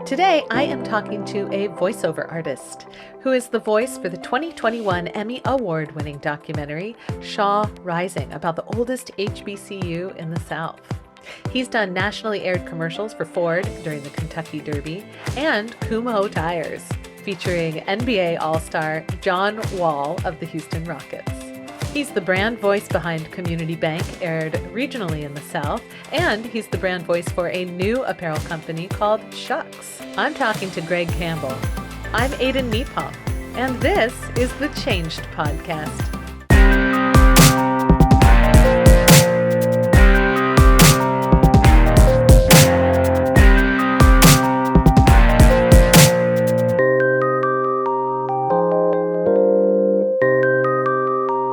Today, I am talking to a voiceover artist who is the voice for the 2021 Emmy Award-winning documentary Shaw Rising about the oldest HBCU in the South. He's done nationally aired commercials for Ford during the Kentucky Derby and Kumho Tires, featuring NBA All-Star John Wall of the Houston Rockets. He's the brand voice behind Community Bank, aired regionally in the South, and he's the brand voice for a new apparel company called Shucks. I'm talking to Greg Campbell. I'm Aiden Meatpalm, and this is the Changed Podcast.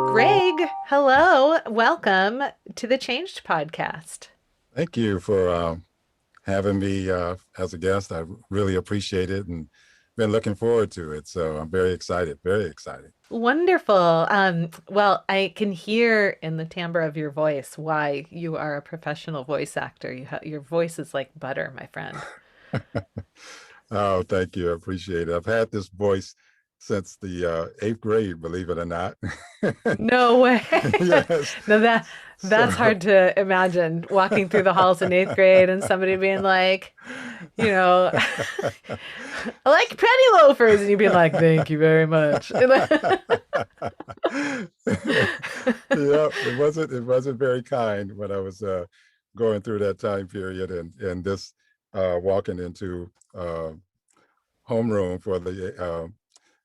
Greg, hello. Welcome to the Changed Podcast. Thank you for having me as a guest. I really appreciate it and been looking forward to it. So I'm very excited, very excited. Wonderful. Well, I can hear in the timbre of your voice why you are a professional voice actor. Your voice is like butter, my friend. Oh, thank you. I appreciate it. I've had this voice since the 8th grade, believe it or not. No way. Yes. No, that's So, hard to imagine walking through the halls in 8th grade and somebody being like, I like penny loafers, and you being like, thank you very much. yeah, it wasn't very kind when I was going through that time period and this walking into homeroom for the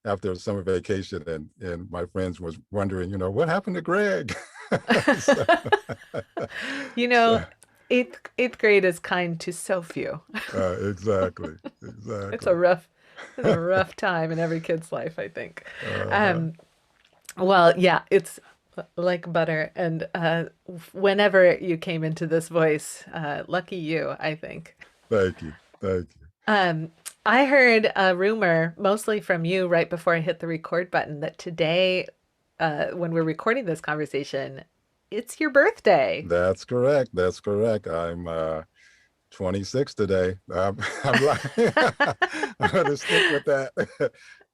after summer vacation, and my friends was wondering, what happened to Greg? so, You so know, eighth grade is kind to so few. exactly, It's exactly. a rough it's a rough time in every kid's life, I think. Uh, Um, well, yeah, it's like butter. And whenever you came into this voice, lucky you, I think. thank you, thank you. Um, I heard a rumor, mostly from you, right before I hit the record button, that today, when we're recording this conversation, it's your birthday. That's correct. That's correct. I'm 26 today. I'm like, I'm gonna stick with that.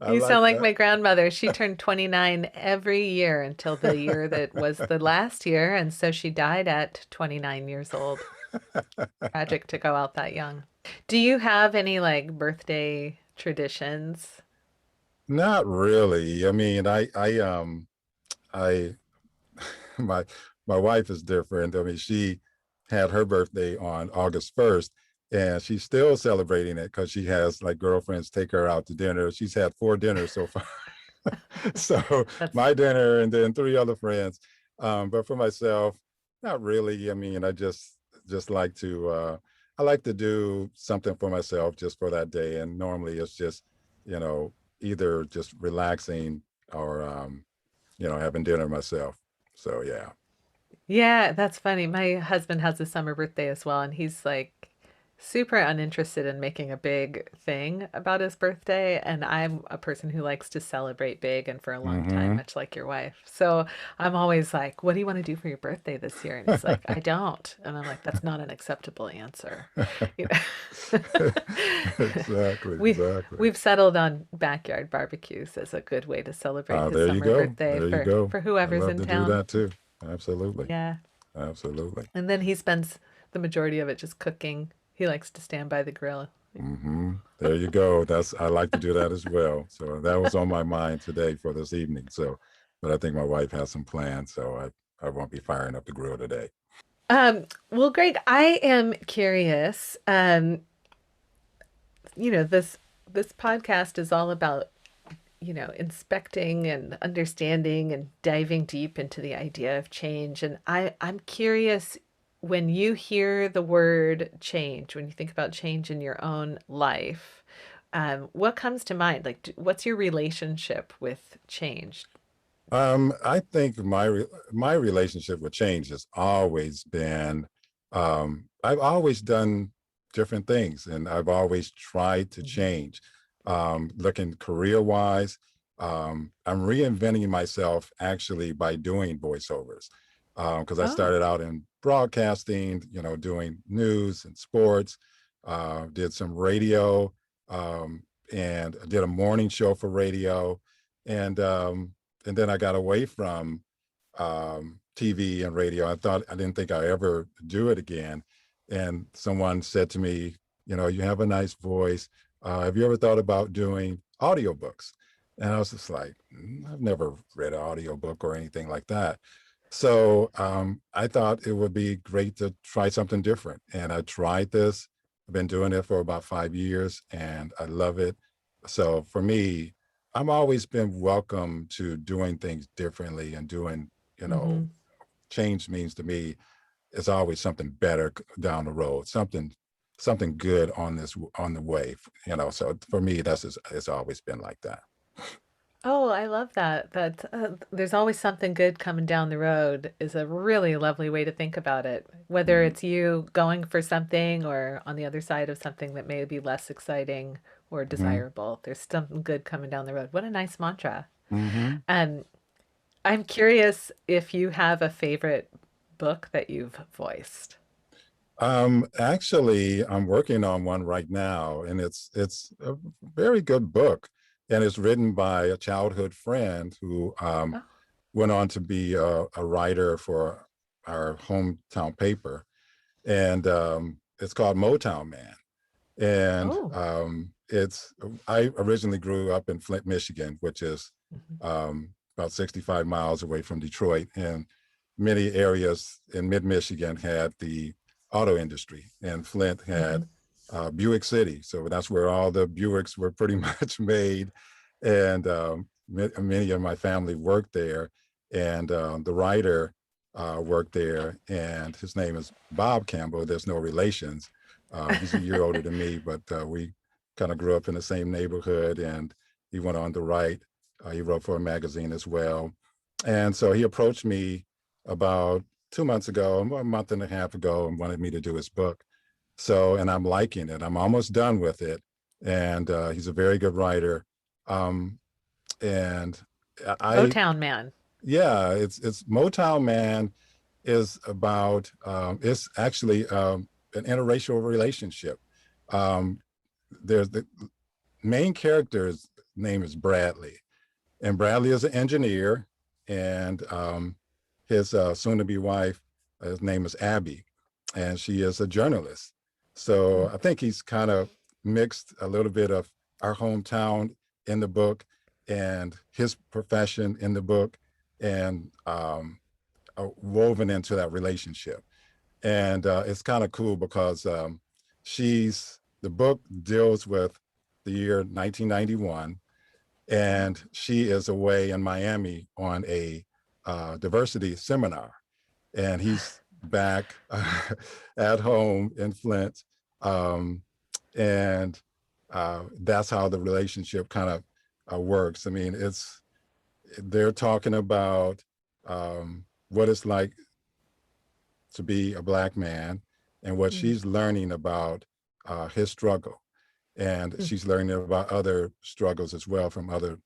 I You like sound like that. my grandmother. She turned 29 every year until the year that was the last year, and so she died at 29 years old. Tragic to go out that young. Do you have any like birthday traditions? Not really. I mean, I my my wife is different. I mean, she had her birthday on August 1st, and she's still celebrating it because she has like girlfriends take her out to dinner. She's had 4 dinners so far. So That's my dinner and then 3 other friends. But for myself, not really. I mean, I just like to I like to do something for myself just for that day. And normally it's just, you know, either just relaxing or having dinner myself. So yeah. Yeah, that's funny. My husband has a summer birthday as well, and he's like super uninterested in making a big thing about his birthday. And I'm a person who likes to celebrate big and for a long time, Hmm. much like your wife. So I'm always like, what do you want to do for your birthday this year? And he's like, I don't. And I'm like, that's not an acceptable answer. You know? Exactly, we exactly. we've settled on backyard barbecues as a good way to celebrate his There you summer go. birthday There you for go. I whoever's love in to do town. that too. Absolutely. Yeah. Absolutely. And then he spends the majority of it just cooking. He likes to stand by the grill. There you go. I like to do that as well. So that was on my mind today for this evening. So, but I think my wife has some plans, so I won't be firing up the grill today. Well, Greg, I am curious. This podcast is all about, inspecting and understanding and diving deep into the idea of change. And I'm curious, when you hear the word change, when you think about change in your own life, what comes to mind? Like, what's your relationship with change? I think my relationship with change has always been, I've always done different things, and I've always tried to Mhm. change. Looking career wise, I'm reinventing myself actually by doing voiceovers, because I Oh, started out in broadcasting, doing news and sports, did some radio. um, and I did a morning show for radio, and um, and then I got away from TV and radio. I didn't think I ever do it again. And someone said to me, you know, you have a nice voice. Have you ever thought about doing audiobooks? And I was just like, I've never read an audiobook or anything like that. So I thought it would be great to try something different. And I tried this. I've been doing it for about 5 years and I love it. So for me, I'm always been welcome to doing things differently and doing, you know, Hmm. change means to me it's always something better down the road, something good on the way, you know. So for me, it's always been like that. Oh, I love that. That there's always something good coming down the road is a really lovely way to think about it. Whether Mm-hmm. it's you going for something or on the other side of something that may be less exciting or desirable, there's something good coming down the road. What a nice mantra. Mm-hmm. And I'm curious if you have a favorite book that you've voiced. Actually, I'm working on one right now, and it's a very good book, and it's written by a childhood friend who Oh, went on to be a writer for our hometown paper, and it's called Motown Man. And oh. it's I originally grew up in Flint, Michigan, which is Mhm, about 65 miles away from Detroit, and many areas in mid-Michigan had the auto industry, and Flint mhm, had Buick City, so that's where all the Buicks were pretty much made, and many of my family worked there, and the writer worked there, and his name is Bob Campbell. There's no relations. He's a year older than me, but we kind of grew up in the same neighborhood, and he went on to write. He wrote for a magazine as well. And so he approached me about 2 months ago, a month and a half ago, and wanted me to do his book. So, and I'm liking it. I'm almost done with it. And he's a very good writer. Um, and I, Motown Man. yeah, it's Motown Man is about, it's actually an interracial relationship. Um, there's the main character's name is Bradley, and Bradley is an engineer, and his soon-to-be wife, his name is Abby, and she is a journalist. So Mm, I think he's kind of mixed a little bit of our hometown in the book and his profession in the book, and woven into that relationship. And it's kind of cool because the book deals with the year 1991, oh. and she is away in Miami on a diversity seminar, and he's back at home in Flint, um, and that's how the relationship kind of works. I mean, it's they're talking about what it's like to be a black man and what Mm, she's learning about his struggle, and mm, she's learning about other struggles as well from other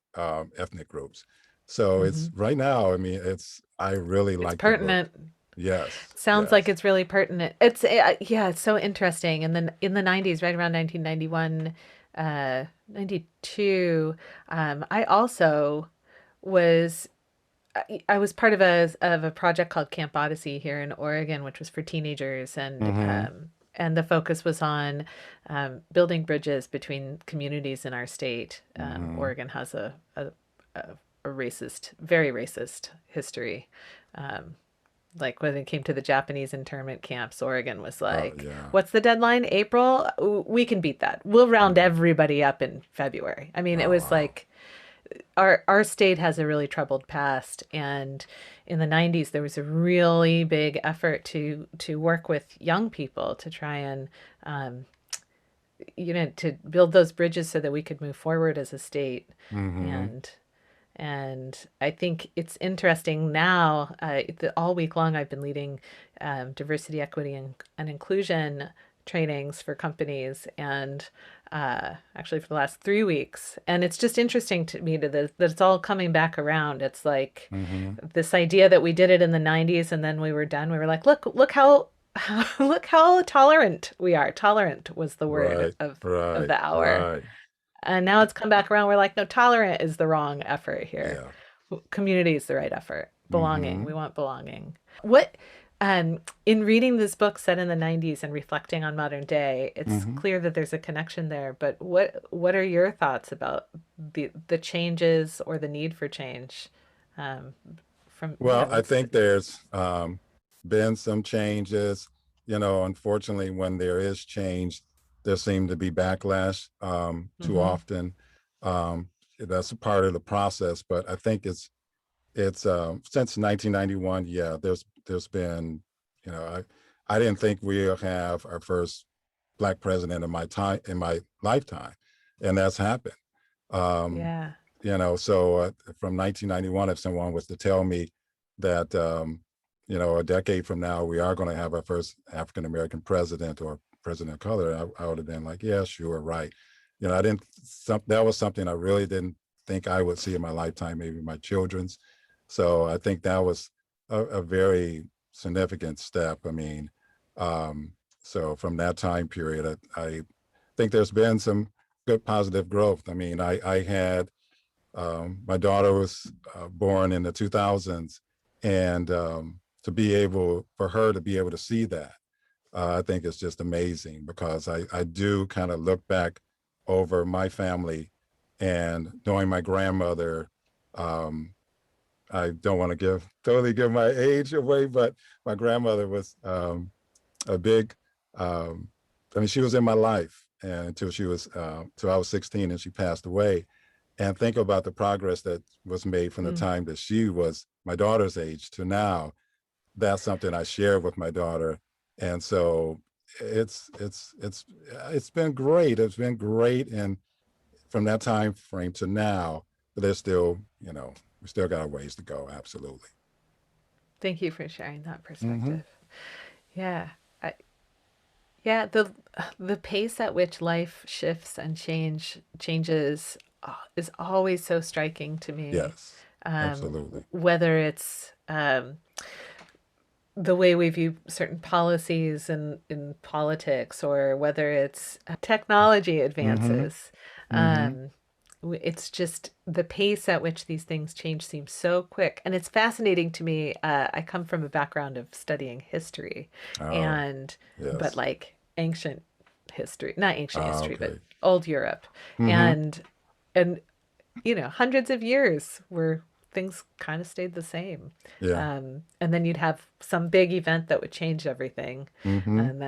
ethnic groups. So it's mhm. right now. I mean, it's I really It's like the book. pertinent. Yes, Sounds like yes. it's really pertinent. It's yeah, it's so interesting. And then in the 90s, right around 1991, 92, I also was I was part of a project called Camp Odyssey here in Oregon, which was for teenagers, Mm-hmm. and the focus was on building bridges between communities in our state. Mm-hmm. Oregon has a, a racist, very racist history. Um, like when it came to the Japanese internment camps, Oregon was Oh like, yeah. "What's the deadline? April? We can beat that. We'll round Mm-hmm. everybody up in February." I mean, it Oh was wow. like our state has a really troubled past, and in the 90s there was a really big effort to work with young people to try and um, to build those bridges so that we could move forward as a state. Mm-hmm. And and I think it's interesting now. All week long I've been leading diversity, equity, and inclusion trainings for companies, and actually for the last 3 weeks. And it's just interesting to me that it's all coming back around. It's like Mm-hmm. this idea that we did it in the 90s and then we were done. We were like, look how look how tolerant we are. Tolerant was the word Right, of right, the hour. right. And now it's come back around. We're like, no, tolerant is the wrong effort here. Yeah. Community is the right effort. Belonging. We Hmm. want belonging. What, in reading this book set in the 90s and reflecting on modern day, it's Hmm. clear that there's a connection there. But what are your thoughts about the changes or the need for change um, from, yeah, Well, I what's the, think there's been some changes. Unfortunately, when there is change, there seem to be backlash too mm-hmm. often. That's a part of the process, but I think it's since 1991. Yeah, there's been, you know, I didn't think we'll have our first black president in my lifetime, and that's happened. Um, Yeah. so from 1991, if someone was to tell me that, a decade from now, we are going to have our first African American president or president of color, I would have been like, yeah, sure, right. I didn't, that was something I really didn't think I would see in my lifetime, maybe my children's. So I think that was a very significant step. I mean, so from that time period, I think there's been some good positive growth. I mean, I had my daughter was born in the 2000s, and for her to be able to see that, I think it's just amazing because I do kind of look back over my family and knowing my grandmother. Um, I don't want to totally give my age away, but my grandmother was a big. Um, I mean, she was in my life and till I was 16, and she passed away. And think about the progress that was made from the Mm. time that she was my daughter's age to now. That's something I share with my daughter, and so it's been great. It's been great, and from that time frame to now, but there's still, we still got a ways to go. Absolutely. Thank you for sharing that Mm-hmm. perspective. Yeah. I, yeah, the pace at which life shifts and changes is always so striking to me. Yes, absolutely. Whether it's the way we view certain policies in politics, or whether it's technology Mm-hmm. advances, Mm-hmm. um, it's just the pace at which these things change seems so quick, and it's fascinating to me. I come from a background of studying history, Oh, and but yes. like ancient history, not ancient history, but Okay. old Europe, Mm-hmm. and hundreds of years where things kind of stayed the same. Yeah. And then you'd have some big event that would change everything. Mm-hmm. And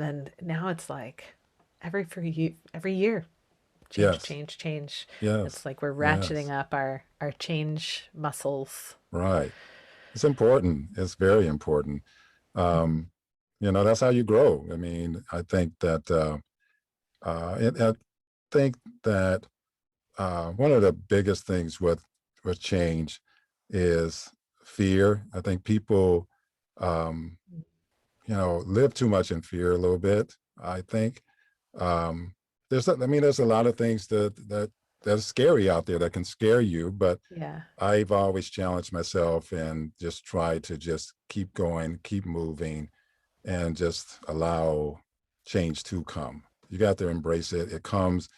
then now it's like every year, change, Yes. change, change. Yes. It's like we're ratcheting Yes. up our change muscles. Right. It's important. It's very important. Um, that's how you grow. I mean, I think that I think that one of the biggest things with change is fear. I think people, um, live too much in fear a little bit. I think um, there's a lot of things that's scary out there that can scare you, but Yeah. I've always challenged myself and just tried to just keep going, keep moving, and just allow change to come. You got to embrace it. It comes.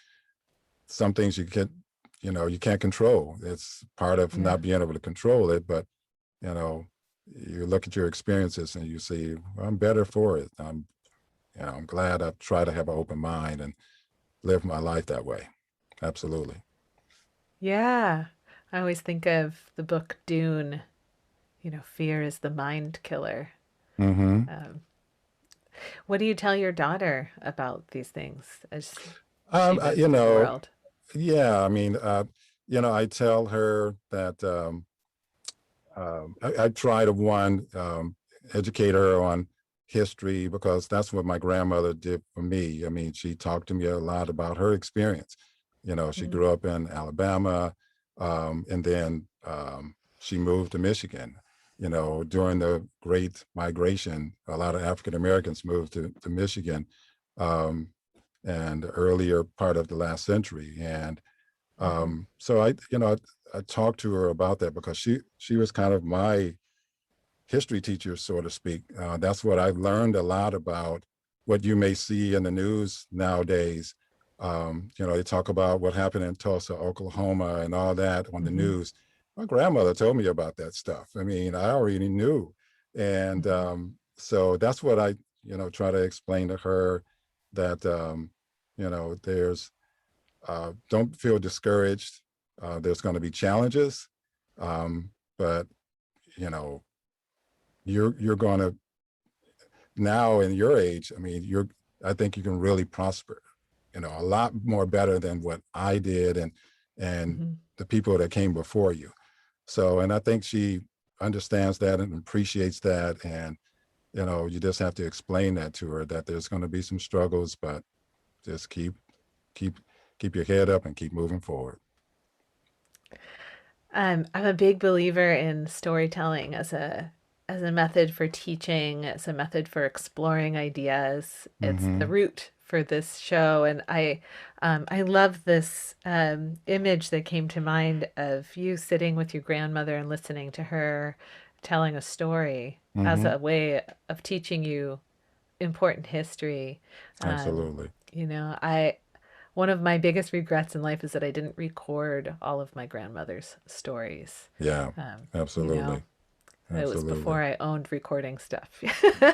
Some things you can't control. It's part of Yeah. not being able to control it. But you know, you look at your experiences and you see, well, I'm better for it. I'm glad I try to have an open mind and live my life that way. Absolutely. Yeah. I always think of the book Dune. Fear is the mind killer. Mm-hmm. Um, what do you tell your daughter about these things as she I, moves through the world? yeah, I mean, I tell her that I try to educate her on history because that's what my grandmother did for me. I mean, she talked to me a lot about her experience. She Mm, grew up in Alabama, and then she moved to Michigan. During the Great Migration, a lot of African Americans moved to Michigan, um, and the earlier part of the last century. And mhm. so I talked to her about that because she was kind of my history teacher, so to speak. That's what I learned a lot about what you may see in the news nowadays. They talk about what happened in Tulsa, Oklahoma, and all that on the Mm-hmm. news. My grandmother told me about that stuff. I mean, I already knew. And Mm-hmm. so that's what I, try to explain to her that, there's, don't feel discouraged. There's going to be challenges, but, you know, you're going to now in your age. I mean, I think you can really prosper, a lot more better than what I did and Mm-hmm. the people that came before you. So, and I think she understands that and appreciates that. And, you just have to explain that to her, that there's going to be some struggles, but just keep, keep your head up and keep moving forward. I'm a big believer in storytelling as a method for teaching, as a method for exploring ideas. It's the Mm-hmm. root for this show, and I love this image that came to mind of you sitting with your grandmother and listening to her telling a story as Mm-hmm. a way of teaching you important history. Um, Absolutely. I one of my biggest regrets in life is that I didn't record all of my grandmother's stories. Yeah, Um, you know, absolutely. it was Absolutely. before I owned recording stuff.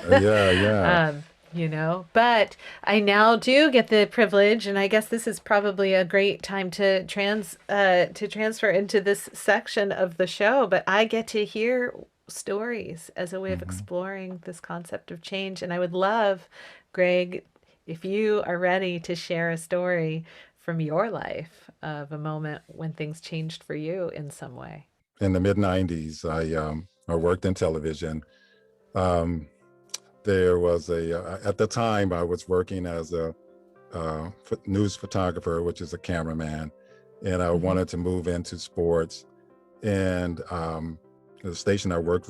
Yeah, yeah. um, but I now do get the privilege, and I guess this is probably a great time to transfer into this section of the show. But I get to hear stories as a way of Mm-hmm. exploring this concept of change, and I would love, Greg, if you are ready to share a story from your life of a moment when things changed for you in some way. In the mid 90s, I worked in television. Um, there was at the time I was working as a news photographer, which is a cameraman, and I Mm-hmm. wanted to move into sports. And the station I worked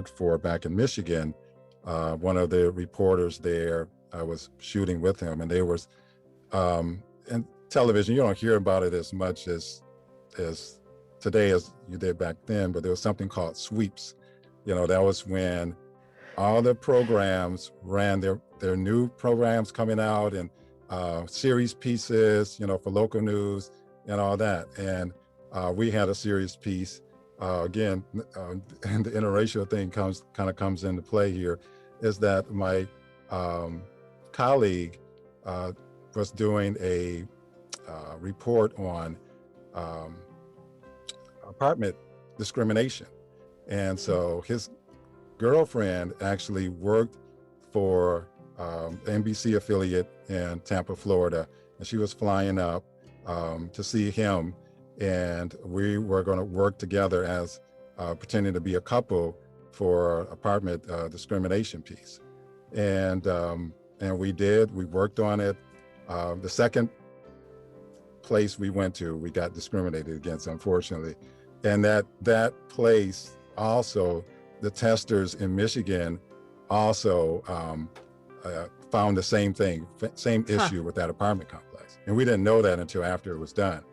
for back in Michigan, one of the reporters there, I was shooting with him, and there was in television, you don't hear about it as much as today as you did back then, but there was something called sweeps. That was when all the programs ran their new programs coming out, and series pieces, for local news and all that. And we had a series piece. Again, and the interracial thing comes into play here, is that my um, colleague uh, was doing a report on um, apartment discrimination, and so his girlfriend actually worked for NBC affiliate in Tampa, Florida, and she was flying up to see him, and we were going to work together as pretending to be a couple for apartment discrimination piece, and we did. We worked on it. The second place we went to, we got discriminated against, unfortunately, and that place also, the testers in Michigan also found the same thing, same Huh. issue with that apartment complex. And we didn't know that until after it was done.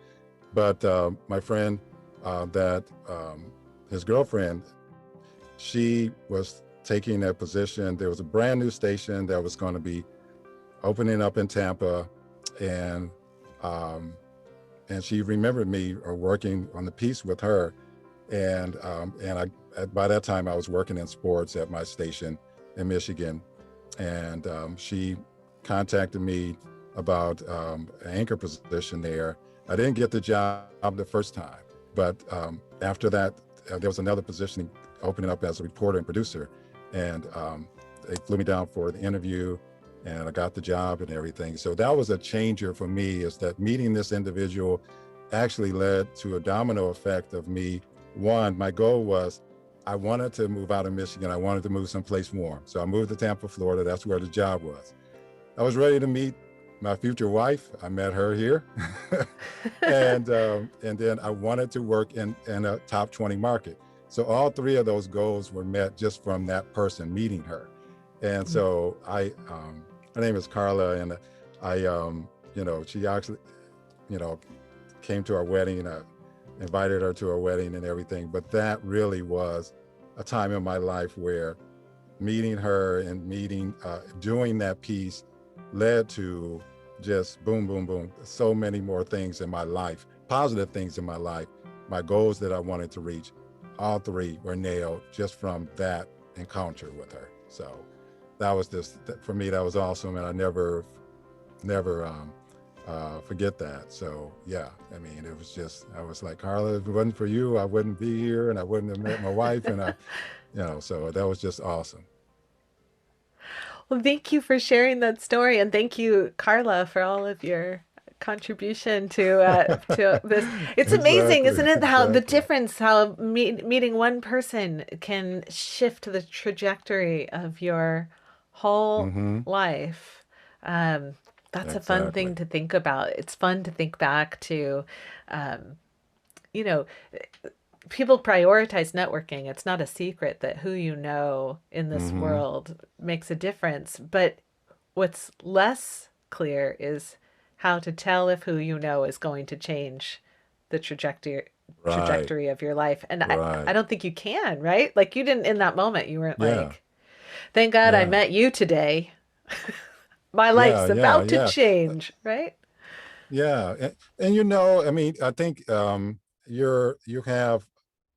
But my friend, that his girlfriend, she was taking a position. There was a brand new station that was going to be opening up in Tampa, and um, and she remembered me working on the piece with her, and by that time I was working in sports at my station in Michigan, and she contacted me about an anchor position there. I didn't get the job the first time, but after that, there was another position opening up as a reporter and producer, and they flew me down for the interview, and I got the job and everything. So that was a changer for me, is that meeting this individual actually led to a domino effect of me. One, my goal was I wanted to move out of Michigan. I wanted to move someplace warm. So I moved to Tampa, Florida. That's where the job was. I was ready to meet my future wife. I met her here. And then I wanted to work in a top 20 market. So all three of those goals were met just from that person, meeting her. And so her name is Carla, and she actually, came to our wedding, and I invited her to our wedding and everything. But that really was a time in my life where meeting her and doing that piece led to just boom, boom, boom, so many more things in my life, positive things in my life, my goals that I wanted to reach. All three were nailed just from that encounter with her. So that was just, for me, that was awesome. And I never forget that. So yeah, I mean, it was just, I was like, Carla, if it wasn't for you, I wouldn't be here and I wouldn't have met my wife. And so that was just awesome. Well, thank you for sharing that story, and thank you, Carla, for all of your contribution to this. It's amazing, Exactly, isn't it? How the exactly. difference, how meeting one person can shift the trajectory of your whole Hmm. life. Um, that's a fun thing Exactly. to think about. It's fun to think back to, um, you know, people prioritize networking. It's not a secret that who you know in this Hmm. world makes a difference. But what's less clear is how to tell if who you know is going to change the Right, trajectory of your life. And I right. don't think you can, right? Like you didn't in that moment, you weren't Yeah, like, thank God I yeah, met you today. My yeah, life's yeah, about to yeah. change, right? Yeah, and I mean, I think you have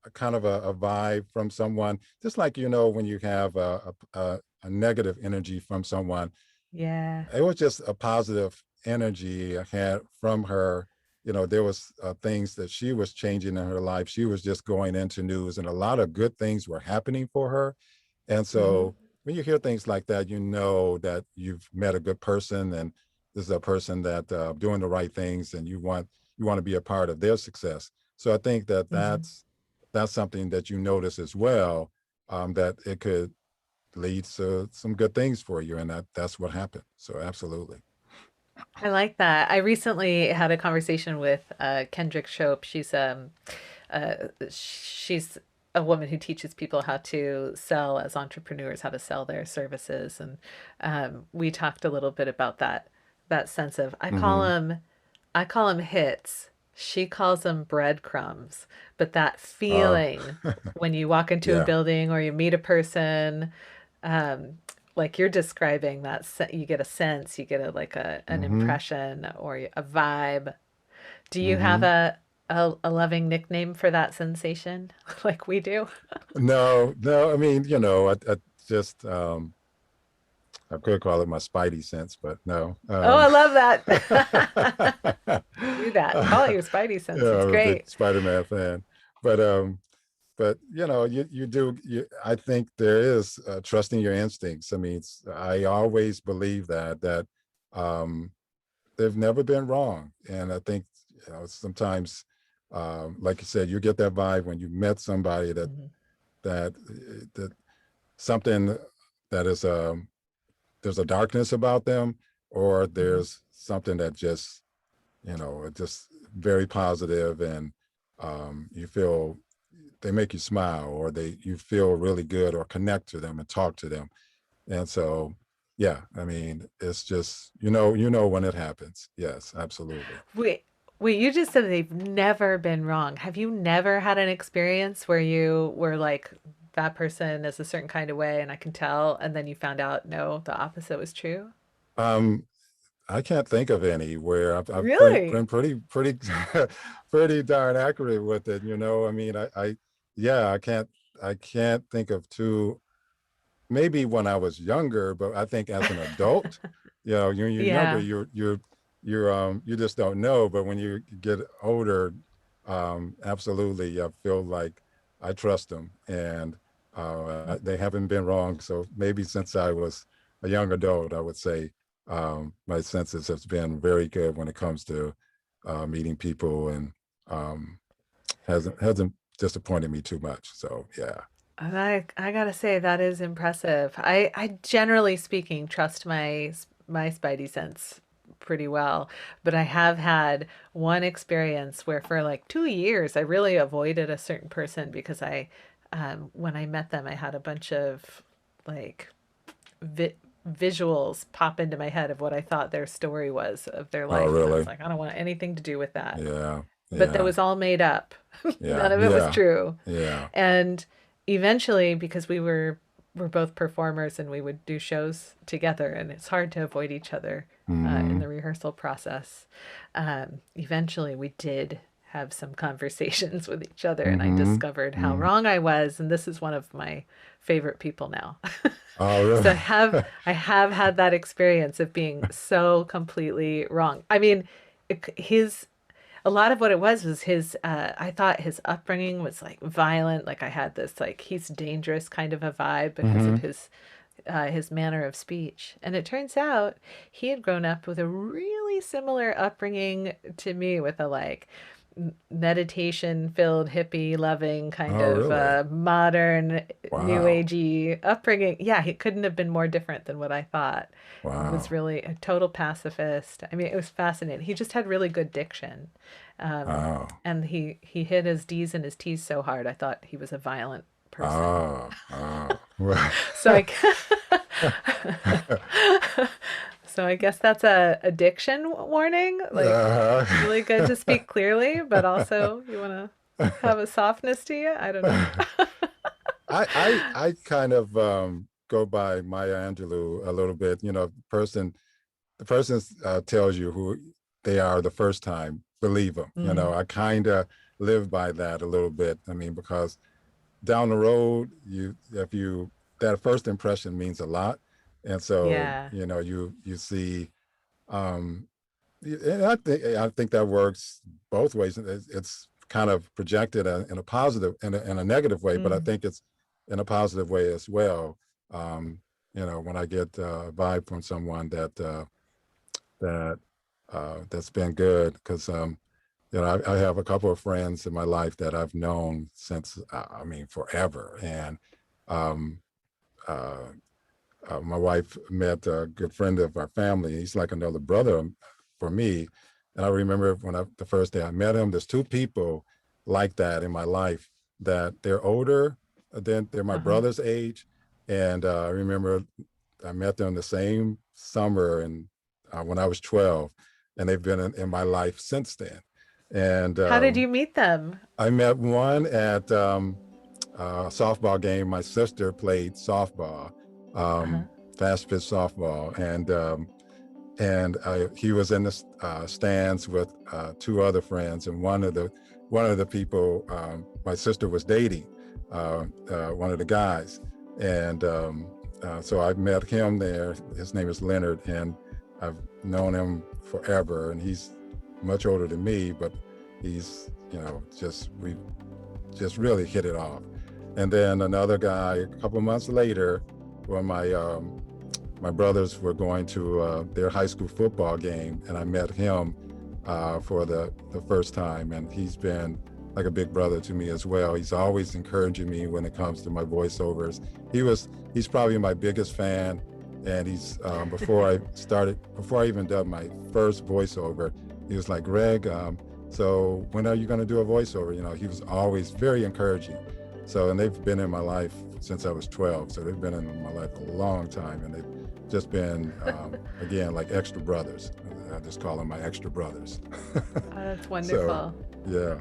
a kind of a vibe from someone, just like when you have a negative energy from someone. Yeah. It was just a positive energy I had from her. There was things that she was changing in her life. She was just going into news, and a lot of good things were happening for her. And Hmm. so when you hear things like that, you know that you've met a good person, and this is a person that doing the right things, and you want to be a part of their success. So I think that Hmm. that's something that you notice as well, that it could lead to some good things for you, and that's what happened. So absolutely. I like that. I recently had a conversation with Kendrick Shope. She's a woman who teaches people how to sell as entrepreneurs, how to sell their services, and we talked a little bit about that sense of Hmm. I call them hits. She calls them breadcrumbs, but that Oh, feeling when you walk into a yeah. building or you meet a person, um, like you're describing that you get a sense, you get an Hmm. impression or a vibe. Do you have Hmm. a loving nickname for that sensation like we do? No, no. I mean, I just I could call it my spidey sense, but no. Oh, I love that. Do that. Call it your spidey sense. Yeah, It's I'm a big great. Spider-Man fan, but I think there is trusting your instincts. I mean, I always believe that um, they've never been wrong, and I think sometimes, like you said, you get that vibe when you met somebody Mhm. that something that is there's a darkness about them, or Mhm. there's something that just just very positive, and you feel they make you smile, or you feel really good, or connect to them and talk to them. And so yeah, I mean, it's just when it happens. Yes, absolutely. Wait, wait, you just said they've never been wrong. Have you never had an experience where you were like, that person is a certain kind of way and I can tell, and then you found out no, the opposite was true? um I can't think of any where I've Really? been pretty pretty darn accurate with it. I mean, yeah, I can't think of two. Maybe when I was younger, but I think as an adult, when you're younger, Yeah. you just don't know. But when you get older, absolutely, I feel like I trust them, and they haven't been wrong. So maybe since I was a young adult, I would say my senses has been very good when it comes to meeting people, and um, hasn't disappointed me too much. So yeah. And I gotta say that is impressive. I generally speaking trust my spidey sense pretty well, but I have had one experience where for like 2 years I really avoided a certain person because when I met them I had a bunch of like vi visuals pop into my head of what I thought their story was of their Oh, life, and I was really? like, I don't want anything to do with that. Yeah, But that yeah, was all made up. yeah, None of it was yeah, true. yeah. And eventually, because we're both performers and we would do shows together, and it's hard to avoid each other in Mm-hmm. the rehearsal process. Eventually, we did have some conversations with each other, and I Mm-hmm. discovered how Mm-hmm. wrong I was. And this is one of my favorite people now. Oh, So really? I have had that experience of being so completely wrong. I mean, his a lot of what it was his I thought his upbringing was like violent. Like I had this like he's dangerous kind of a vibe because of Mm-hmm. his manner of speech. And it turns out he had grown up with a really similar upbringing to me, with a like meditation filled, hippie loving kind Oh, of really? modern, new Wow. agey upbringing. Yeah, he couldn't have been more different than what I thought. He was Wow. really a total pacifist. I mean, it was fascinating. He just had really good diction. Wow. And he hit his D's and his T's so hard, I thought he was a violent person. Oh, oh. Well, So I So I guess that's a addiction warning. Like, uh, really good to speak clearly, but also you want to have a softness to you. I don't know. I kind of go by Maya Angelou a little bit. You know, the person tells you who they are the first time, believe them. You know, Mm, I kind of live by that a little bit. I mean, because down the road, if you that first impression means a lot, and so yeah. you know you see. Um, and I think that works both ways. It's kind of projected in a positive in a negative way, but I Mm, think it's in a positive way as well. Um, you know, when I get a vibe from someone that that's been good, because you know I have a couple of friends in my life that I've known since I mean forever, and um, uh, my wife met a good friend of our family. He's like another brother for me. And I remember the first day I met him, there's two people like that in my life that they're older than they're my uh-huh. brother's age. And I remember I met them the same summer and when I was 12, and they've been in my life since then. And How did you meet them? I met one at softball game. My sister played softball, Uh-huh. fast pitch softball, and he was in the stands with two other friends, and one of the people my sister was dating, one of the guys, and so I met him there. His name is Leonard, and I've known him forever, and he's much older than me, but he's you know just we just really hit it off. And then another guy, a couple months later, when my brothers were going to their high school football game, and I met him for the first time, and he's been like a big brother to me as well. He's always encouraging me when it comes to my voiceovers. He's probably my biggest fan, and he's before I even did my first voiceover, he was like, Greg, so when are you going to do a voiceover? You know, he was always very encouraging. So, and they've been in my life since I was 12. So they've been in my life a long time, and they've just been, again, like extra brothers. I just call them my extra brothers. Oh, that's So, wonderful. yeah.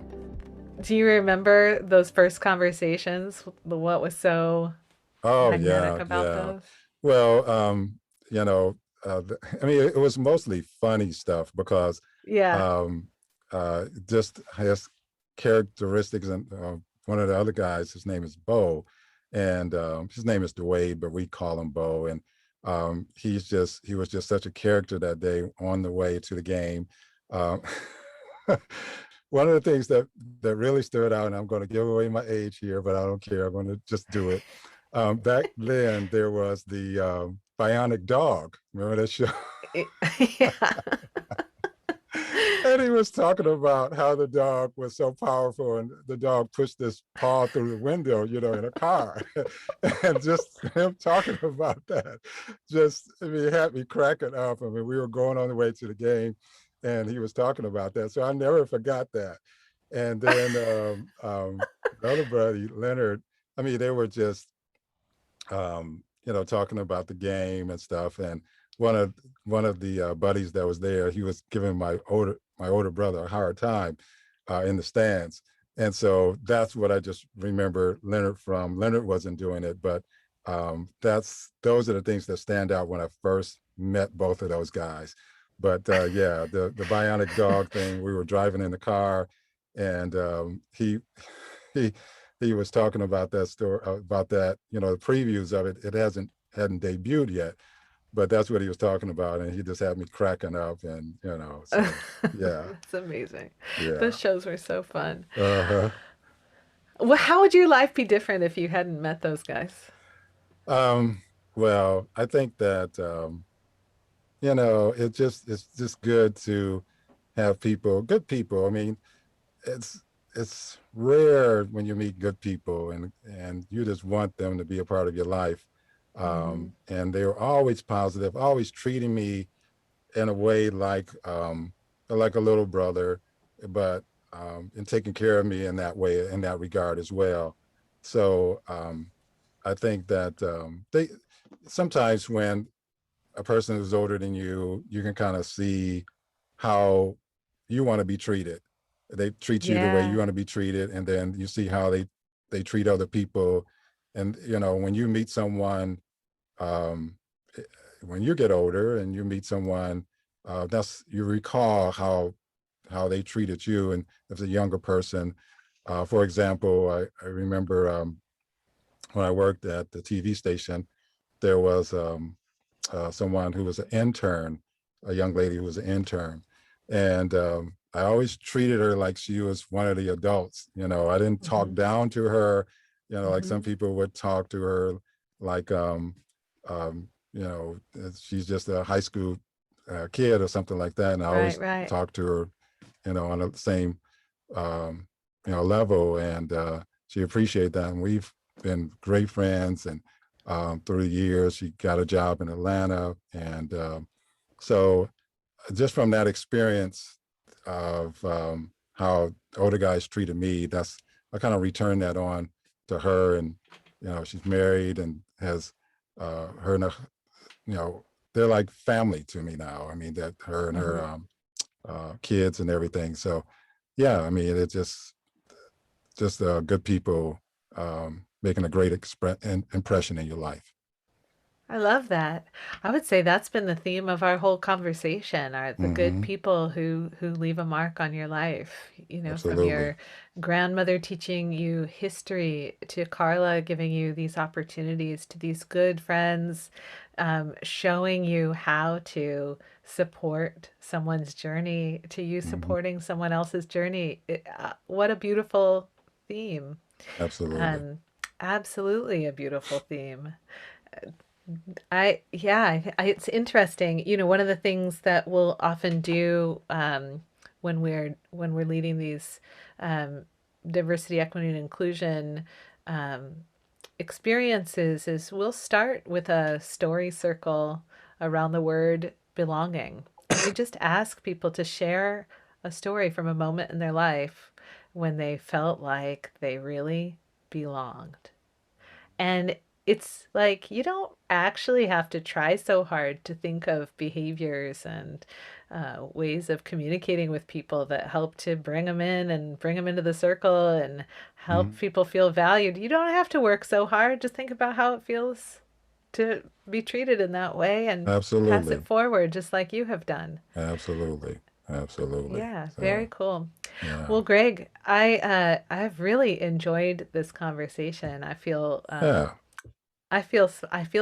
Do you remember those first conversations? What was so Oh, magnetic yeah, about yeah. those? Well, you know, I mean, it was mostly funny stuff because Yeah. um, just his characteristics. And one of the other guys, his name is Bo, and his name is Dwayne, but we call him Bo. And he was just such a character that day on the way to the game. Um, one of the things that really stood out, and I'm going to give away my age here, but I don't care. I'm going to just do it. Back then, there was the Bionic Dog. Remember that show? Yeah. And he was talking about how the dog was so powerful, and the dog pushed this paw through the window, you know, in a car. And just him talking about that, just, I mean, it had me cracking up. I mean, we were going on the way to the game, and he was talking about that. So I never forgot that. And then the other buddy, Leonard, I mean, they were just you know, talking about the game and stuff. And one of one of the buddies that was there, he was giving my older brother a hard time in the stands. And so that's what I just remember Leonard from. Leonard wasn't doing it, but those are the things that stand out when I first met both of those guys. But yeah, the bionic dog thing, we were driving in the car, and he he was talking about that story, about that, the previews of it. It hadn't debuted yet, but that's what he was talking about, and he just had me cracking up, and so yeah, That's amazing. yeah. Those shows were so fun. Uh-huh. Well, how would your life be different if you hadn't met those guys? Um, well, I think that it's just good to have good people. I mean, it's it's rare when you meet good people, and you just want them to be a part of your life. Hmm. And they were always positive, always treating me in a way like a little brother, but and taking care of me in that way, in that regard as well. So I think that they sometimes when a person is older than you can kind of see how you want to be treated. They treat you the way you Yeah. want to be treated, and then you see how they treat other people. And when you meet someone, um, eh, when you get older and you meet someone, that's you recall how they treated you, and as a younger person. For example, I remember when I worked at the TV station, there was someone who was an intern, a young lady who was an intern. And I always treated her like she was one of the adults. I didn't talk Hmm. down to her, like some Hmm. people would talk to her like, um, she's just a high school kid or something like that. And I Right, always right. talked to her, on the same, um, level. And she appreciated that. And we've been great friends. And through the years, she got a job in Atlanta. And so just from that experience of how older guys treated me, I kind of returned that on to her. And, she's married and has her and her, you know, they're like family to me now. I mean, that her and her Hmm. kids and everything. So, yeah, I mean, it's just good people making a great impression in your life. I love that. I would say that's been the theme of our whole conversation, are the good Hmm. people who leave a mark on your life. From Absolutely. your grandmother teaching you history to Carla giving you these opportunities to these good friends, showing you how to support someone's journey, to you Hmm. supporting someone else's journey. What a beautiful theme. Absolutely. Um, Absolutely a beautiful theme. It's interesting. One of the things that we'll often do when we're leading these um, diversity, equity, and inclusion um, experiences is we'll start with a story circle around the word belonging, and we just ask people to share a story from a moment in their life when they felt like they really belonged. And it's like you don't actually have to try so hard to think of behaviors and ways of communicating with people that help to bring them in and bring them into the circle and help Mhm. people feel valued. You don't have to work so hard. Just think about how it feels to be treated in that way and pass it Absolutely. forward, just like you have done. Absolutely. Absolutely. Yeah, very So, cool. yeah. Well, Greg, I've really enjoyed this conversation. Yeah. I feel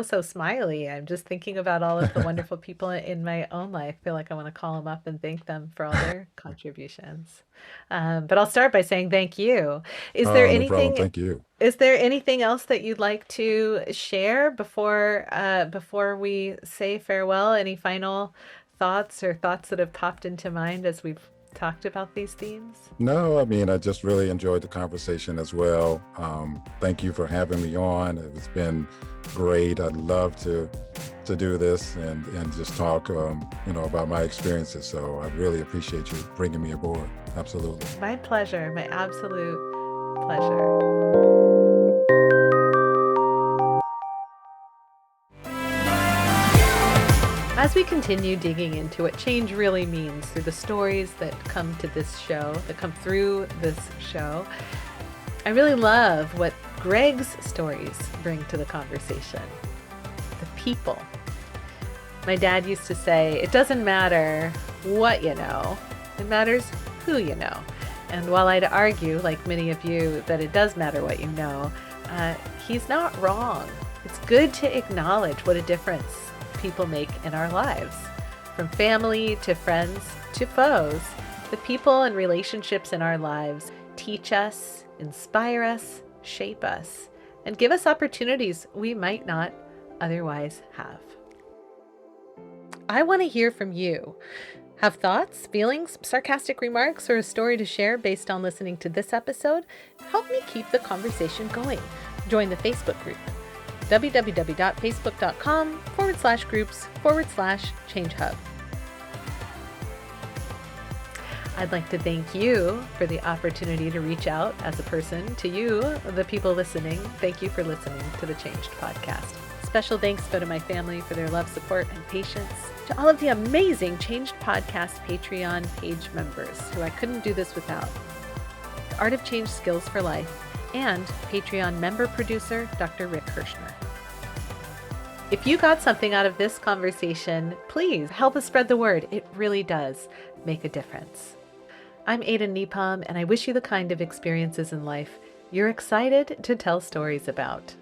so smiley. I'm just thinking about all of the wonderful people in my own life. I feel like I want to call them up and thank them for all their contributions. But I'll start by saying thank you. Is there Oh, no problem. anything Thank you. is there anything else that you'd like to share before we say farewell? Any final thoughts or thoughts that have popped into mind as we've talked about these themes? No, I mean, I just really enjoyed the conversation as well. Thank you for having me on. It's been great. I'd love to do this and just talk, about my experiences. So I really appreciate you bringing me aboard. Absolutely. My pleasure, my absolute pleasure. As we continue digging into what change really means through the stories that come to this show, that come through this show, I really love what Greg's stories bring to the conversation. The people. My dad used to say, it doesn't matter what you know, it matters who you know. And while I'd argue, like many of you, that it does matter what you know, he's not wrong. It's good to acknowledge what a difference people make in our lives. From family to friends to foes, the people and relationships in our lives teach us, inspire us, shape us, and give us opportunities we might not otherwise have. I want to hear from you. Have thoughts, feelings, sarcastic remarks, or a story to share based on listening to this episode? Help me keep the conversation going. Join the Facebook group, www.facebook.com/groups/ChangeHub. I'd like to thank you for the opportunity to reach out as a person to you, the people listening. Thank you for listening to the Changed podcast. Special thanks go to my family for their love, support, and patience. To all of the amazing Changed Podcast Patreon page members who I couldn't do this without. The Art of Change Skills for Life and Patreon member producer, Dr. Rick Hirschner. If you got something out of this conversation, please help us spread the word. It really does make a difference. I'm Ada Nepom, and I wish you the kind of experiences in life you're excited to tell stories about.